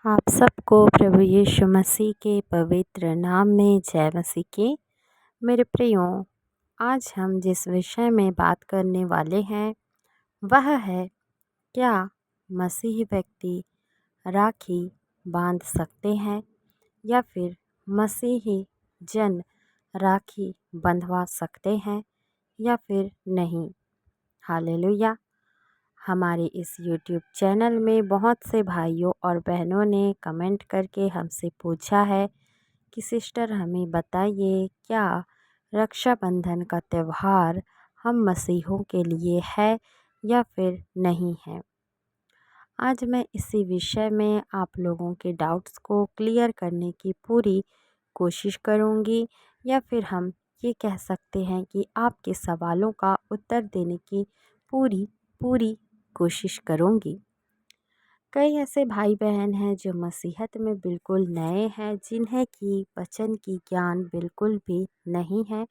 आप सबको प्रभु यीशु मसीह के पवित्र नाम में जय मसीह की। मेरे प्रियों, आज हम जिस विषय में बात करने वाले हैं वह है, क्या मसीही व्यक्ति राखी बांध सकते हैं या फिर मसीही जन राखी बंधवा सकते हैं या फिर नहीं। हालेलुया। हमारे इस YouTube चैनल में बहुत से भाइयों और बहनों ने कमेंट करके हमसे पूछा है कि सिस्टर हमें बताइए, क्या रक्षाबंधन का त्यौहार हम मसीहों के लिए है या फिर नहीं है। आज मैं इसी विषय में आप लोगों के डाउट्स को क्लियर करने की पूरी कोशिश करूंगी, या फिर हम ये कह सकते हैं कि आपके सवालों का उत्तर देने की पूरी पूरी कोशिश करूंगी। कई ऐसे भाई बहन हैं जो मसीहत में बिल्कुल नए हैं, जिन्हें कि वचन की ज्ञान बिल्कुल भी नहीं है,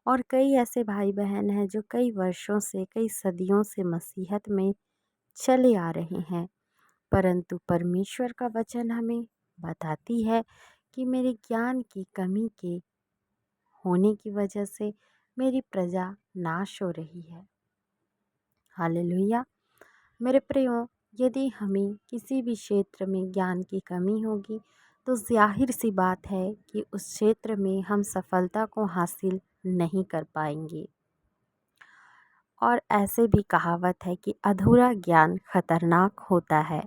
और कई ऐसे भाई बहन हैं जो कई वर्षों से, कई सदियों से मसीहत में चले आ रहे हैं, परंतु परमेश्वर का वचन हमें बताती है कि मेरे ज्ञान की कमी के होने की वजह से मेरी प्रजा नाश हो रही है। हालेलुया। मेरे प्रियो, यदि हमें किसी भी क्षेत्र में ज्ञान की कमी होगी तो जाहिर सी बात है कि उस क्षेत्र में हम सफलता को हासिल नहीं कर पाएंगे। और ऐसे भी कहावत है कि अधूरा ज्ञान खतरनाक होता है।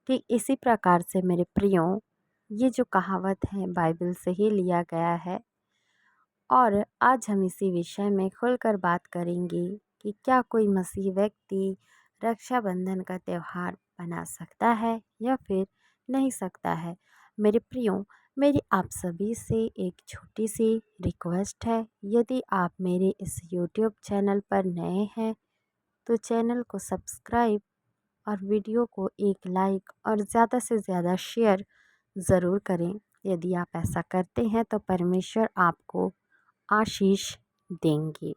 ठीक इसी प्रकार से मेरे प्रियो, ये जो कहावत है बाइबल से ही लिया गया है, और आज हम इसी विषय में खुलकर बात करेंगे कि क्या कोई मसीह व्यक्ति रक्षाबंधन का त्यौहार मना सकता है या फिर नहीं सकता है। मेरे प्रियो, मेरी आप सभी से एक छोटी सी रिक्वेस्ट है, यदि आप मेरे इस YouTube चैनल पर नए हैं तो चैनल को सब्सक्राइब और वीडियो को एक लाइक और ज़्यादा से ज़्यादा शेयर ज़रूर करें। यदि आप ऐसा करते हैं तो परमेश्वर आपको आशीष देंगे।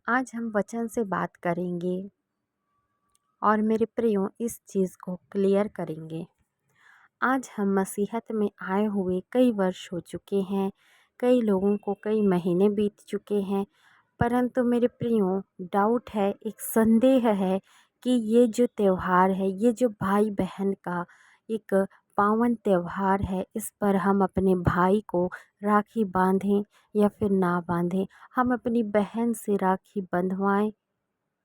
आज हम वचन से बात करेंगे और मेरे प्रियो इस चीज़ को क्लियर करेंगे। आज हम मसीहत में आए हुए कई वर्ष हो चुके हैं, कई लोगों को कई महीने बीत चुके हैं, परंतु मेरे प्रियो डाउट है, एक संदेह है कि ये जो त्यौहार है, ये जो भाई बहन का एक पावन त्यौहार है, इस पर हम अपने भाई को राखी बांधें या फिर ना बांधें। हम अपनी बहन से राखी बंधवाएं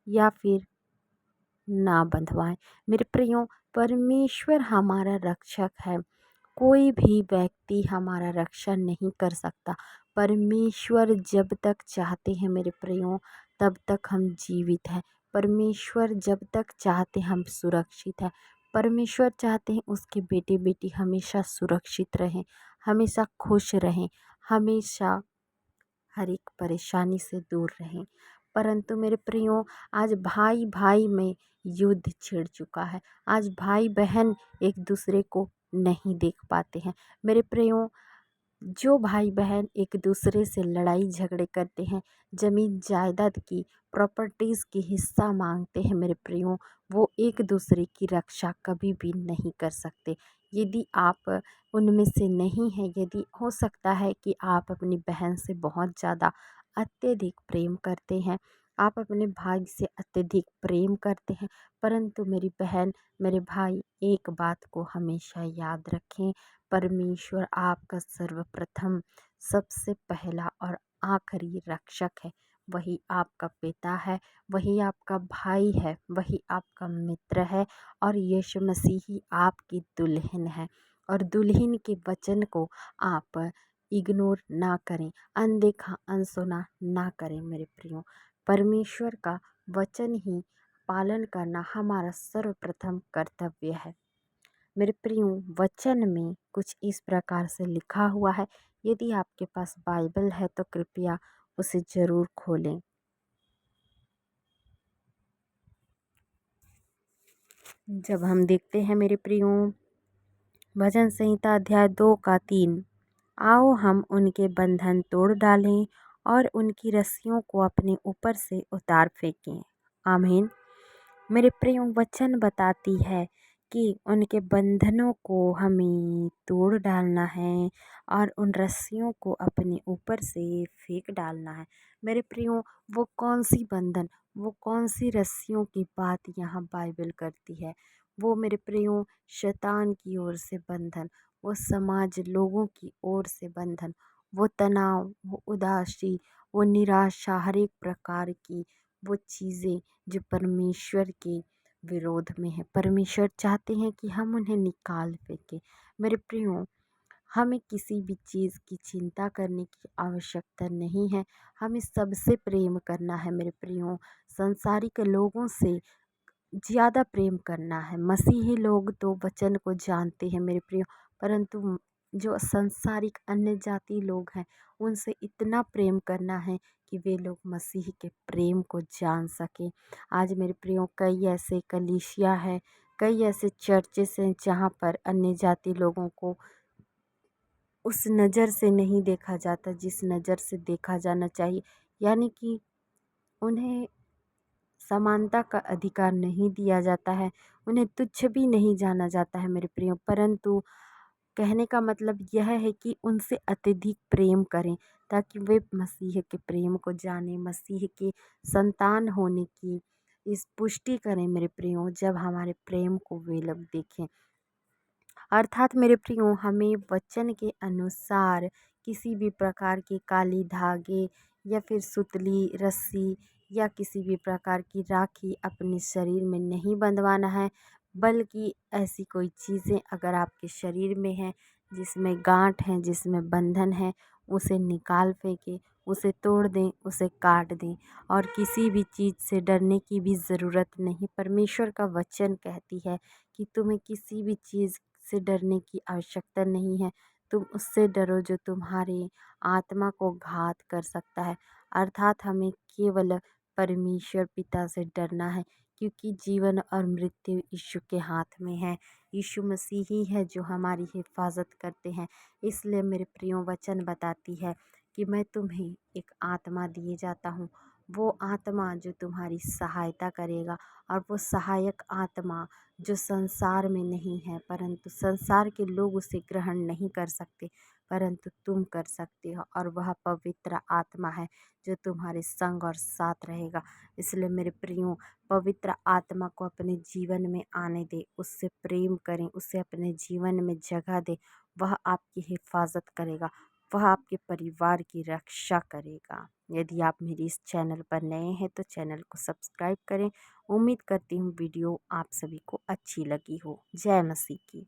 या फिर ना बंधवाएं। मेरे प्रियो, परमेश्वर हमारा रक्षक है, कोई भी व्यक्ति हमारा रक्षा नहीं कर सकता। परमेश्वर जब तक चाहते हैं मेरे प्रियो, तब तक हम जीवित हैं। परमेश्वर जब तक चाहते हम सुरक्षित हैं। परमेश्वर चाहते हैं उसके बेटे बेटी हमेशा सुरक्षित रहें, हमेशा खुश रहें, हमेशा हर एक परेशानी से दूर रहें। परंतु मेरे प्रियो, आज भाई भाई में युद्ध छिड़ चुका है। आज भाई बहन एक दूसरे को नहीं देख पाते हैं। मेरे प्रियो, जो भाई बहन एक दूसरे से लड़ाई झगड़े करते हैं, ज़मीन जायदाद की, प्रॉपर्टीज़ की हिस्सा मांगते हैं मेरे प्रियो, वो एक दूसरे की रक्षा कभी भी नहीं कर सकते। यदि आप उनमें से नहीं हैं, यदि हो सकता है कि आप अपनी बहन से बहुत ज़्यादा अत्यधिक प्रेम करते हैं, आप अपने भाई से अत्यधिक प्रेम करते हैं, परंतु मेरी बहन, मेरे भाई, एक बात को हमेशा याद रखें, परमेश्वर आपका सर्वप्रथम, सबसे पहला और आखिरी रक्षक है। वही आपका पिता है, वही आपका भाई है, वही आपका मित्र है, और यीशु मसीह ही आपकी दुल्हन है। और दुल्हन के वचन को आप इग्नोर ना करें, अनदेखा अनसुना ना करें मेरे प्रियो। परमेश्वर का वचन ही पालन करना हमारा सर्वप्रथम कर्तव्य है। मेरे प्रियो, वचन में कुछ इस प्रकार से लिखा हुआ है, यदि आपके पास बाइबल है तो कृपया उसे ज़रूर खोलें। जब हम देखते हैं मेरे प्रियो, भजन संहिता अध्याय 2 का 3, आओ हम उनके बंधन तोड़ डालें और उनकी रस्सियों को अपने ऊपर से उतार फेंकें। आमीन। मेरे प्रियो, वचन बताती है कि उनके बंधनों को हमें तोड़ डालना है और उन रस्सियों को अपने ऊपर से फेंक डालना है। मेरे प्रियो, वो कौन सी बंधन, वो कौन सी रस्सियों की बात यहाँ बाइबल करती है? वो मेरे प्रियो शैतान की ओर से बंधन, वो समाज लोगों की ओर से बंधन, वो तनाव, वो उदासी, वो निराशा, हर एक प्रकार की वो चीज़ें जो परमेश्वर के विरोध में है। परमेश्वर चाहते हैं कि हम उन्हें निकाल फेंकें। मेरे प्रियो, हमें किसी भी चीज़ की चिंता करने की आवश्यकता नहीं है। हमें सबसे प्रेम करना है मेरे प्रियो। संसारिक लोगों से ज़्यादा प्रेम करना है। मसीही लोग तो वचन को जानते हैं मेरे प्रियो, परंतु जो संसारिक अन्य जाति लोग हैं उनसे इतना प्रेम करना है कि वे लोग मसीह के प्रेम को जान सकें। आज मेरे प्रियो कई ऐसे कलीसिया है, कई ऐसे चर्चेस हैं जहाँ पर अन्य जाति लोगों को उस नज़र से नहीं देखा जाता जिस नज़र से देखा जाना चाहिए। यानी कि उन्हें समानता का अधिकार नहीं दिया जाता है, उन्हें तुच्छ भी नहीं जाना जाता है मेरे प्रियो। परंतु कहने का मतलब यह है कि उनसे अत्यधिक प्रेम करें ताकि वे मसीह के प्रेम को जानें, मसीह के संतान होने की इस पुष्टि करें मेरे प्रियो। जब हमारे प्रेम को वे लोग देखें, अर्थात मेरे प्रियो हमें वचन के अनुसार किसी भी प्रकार के काली धागे या फिर सुतली रस्सी या किसी भी प्रकार की राखी अपने शरीर में नहीं बंधवाना है, बल्कि ऐसी कोई चीज़ें अगर आपके शरीर में हैं जिसमें गांठ हैं, जिसमें बंधन है, उसे निकाल फेंकें, उसे तोड़ दें, उसे काट दें। और किसी भी चीज़ से डरने की भी ज़रूरत नहीं। परमेश्वर का वचन कहती है कि तुम्हें किसी भी चीज़ से डरने की आवश्यकता नहीं है। तुम उससे डरो जो तुम्हारे आत्मा को घात कर सकता है। अर्थात हमें केवल परमेश्वर पिता से डरना है, क्योंकि जीवन और मृत्यु यीशु के हाथ में है। यीशु मसीह ही है जो हमारी हिफाजत करते हैं। इसलिए मेरे प्रियो वचन बताती है कि मैं तुम्हें एक आत्मा दिए जाता हूँ, वो आत्मा जो तुम्हारी सहायता करेगा। और वो सहायक आत्मा जो संसार में नहीं है, परंतु संसार के लोग उसे ग्रहण नहीं कर सकते, परंतु तुम कर सकते हो। और वह पवित्र आत्मा है जो तुम्हारे संग और साथ रहेगा। इसलिए मेरे प्रियो, पवित्र आत्मा को अपने जीवन में आने दे, उससे प्रेम करें, उसे अपने जीवन में जगह दे। वह आपकी हिफाजत करेगा, वह आपके परिवार की रक्षा करेगा। यदि आप मेरी इस चैनल पर नए हैं तो चैनल को सब्सक्राइब करें। उम्मीद करती हूँ वीडियो आप सभी को अच्छी लगी हो। जय मसीह की।